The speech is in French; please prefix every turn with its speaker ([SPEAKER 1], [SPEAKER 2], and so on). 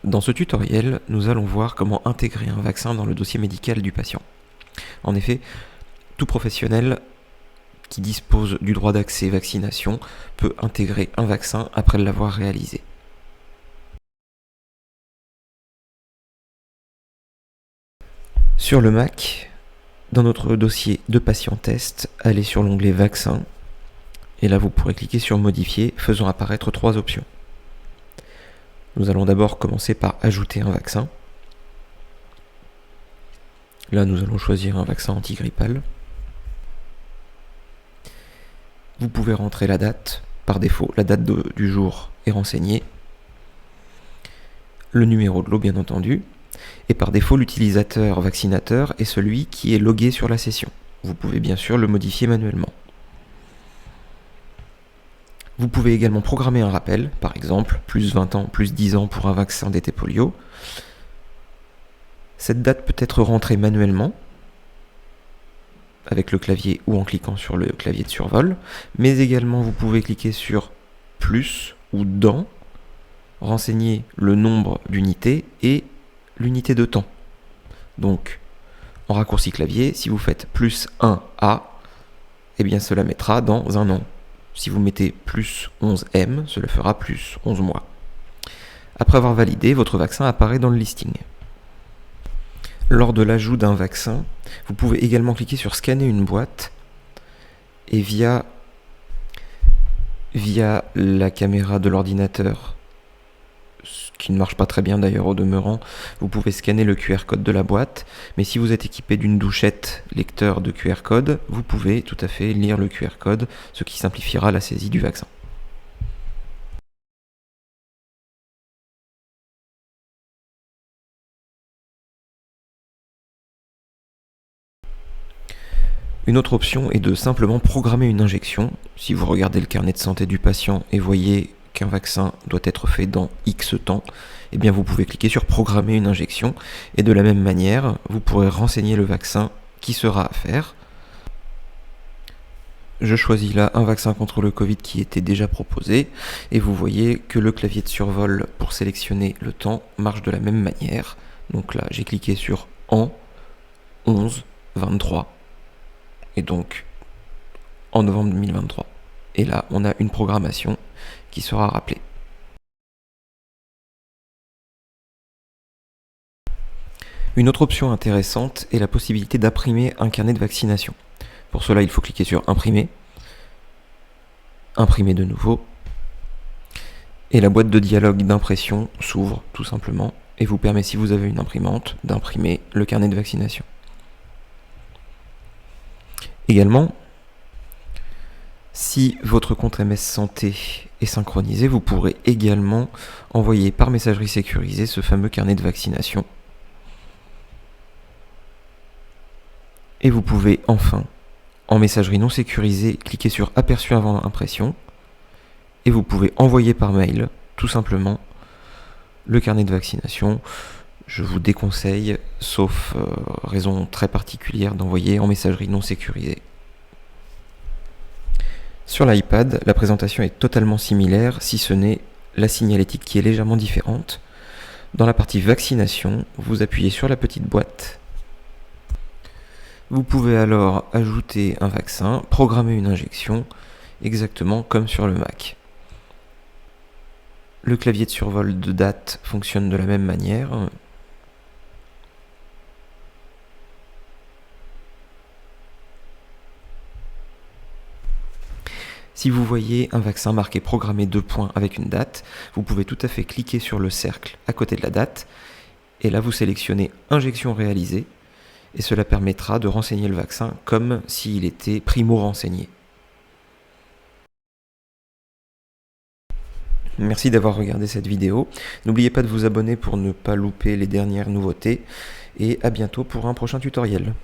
[SPEAKER 1] Dans ce tutoriel, nous allons voir comment intégrer un vaccin dans le dossier médical du patient. En effet, tout professionnel qui dispose du droit d'accès vaccination peut intégrer un vaccin après l'avoir réalisé. Sur le Mac, dans notre dossier de patient test, allez sur l'onglet Vaccins et là vous pourrez cliquer sur Modifier, faisant apparaître 3 options. Nous allons d'abord commencer par ajouter un vaccin. Là, nous allons choisir un vaccin antigrippal. Vous pouvez rentrer la date. Par défaut, la date du jour est renseignée. Le numéro de lot, bien entendu. Et par défaut, l'utilisateur vaccinateur est celui qui est logué sur la session. Vous pouvez bien sûr le modifier manuellement. Vous pouvez également programmer un rappel, par exemple, plus 20 ans, plus 10 ans pour un vaccin d'été polio. Cette date peut être rentrée manuellement, avec le clavier ou en cliquant sur le clavier de survol, mais également vous pouvez cliquer sur plus ou dans, renseigner le nombre d'unités et l'unité de temps. Donc, en raccourci clavier, si vous faites plus 1A, eh bien cela mettra dans un an. Si vous mettez plus 11M, cela fera plus 11 mois. Après avoir validé, votre vaccin apparaît dans le listing. Lors de l'ajout d'un vaccin, vous pouvez également cliquer sur scanner une boîte et via la caméra de l'ordinateur, ce qui ne marche pas très bien d'ailleurs au demeurant, vous pouvez scanner le QR code de la boîte, mais si vous êtes équipé d'une douchette lecteur de QR code, vous pouvez tout à fait lire le QR code, ce qui simplifiera la saisie du vaccin. Une autre option est de simplement programmer une injection. Si vous regardez le carnet de santé du patient et voyez qu'un vaccin doit être fait dans X temps, eh bien vous pouvez cliquer sur programmer une injection et de la même manière, vous pourrez renseigner le vaccin qui sera à faire. Je choisis là un vaccin contre le Covid qui était déjà proposé et vous voyez que le clavier de survol pour sélectionner le temps marche de la même manière. Donc là, j'ai cliqué sur en 11 23 et donc en novembre 2023. Et là, on a une programmation qui sera rappelée. Une autre option intéressante est la possibilité d'imprimer un carnet de vaccination. Pour cela, il faut cliquer sur Imprimer, imprimer de nouveau, et la boîte de dialogue d'impression s'ouvre tout simplement et vous permet, si vous avez une imprimante, d'imprimer le carnet de vaccination. Également, si votre compte MS Santé est synchronisé, vous pourrez également envoyer par messagerie sécurisée ce fameux carnet de vaccination. Et vous pouvez enfin, en messagerie non sécurisée, cliquer sur Aperçu avant impression et vous pouvez envoyer par mail, tout simplement, le carnet de vaccination. Je vous déconseille, sauf raison très particulière, d'envoyer en messagerie non sécurisée. Sur l'iPad, la présentation est totalement similaire, si ce n'est la signalétique qui est légèrement différente. Dans la partie vaccination, vous appuyez sur la petite boîte. Vous pouvez alors ajouter un vaccin, programmer une injection, exactement comme sur le Mac. Le clavier de survol de date fonctionne de la même manière. Si vous voyez un vaccin marqué programmé 2 points avec une date, vous pouvez tout à fait cliquer sur le cercle à côté de la date et là vous sélectionnez injection réalisée et cela permettra de renseigner le vaccin comme s'il était primo-renseigné. Merci d'avoir regardé cette vidéo. N'oubliez pas de vous abonner pour ne pas louper les dernières nouveautés et à bientôt pour un prochain tutoriel.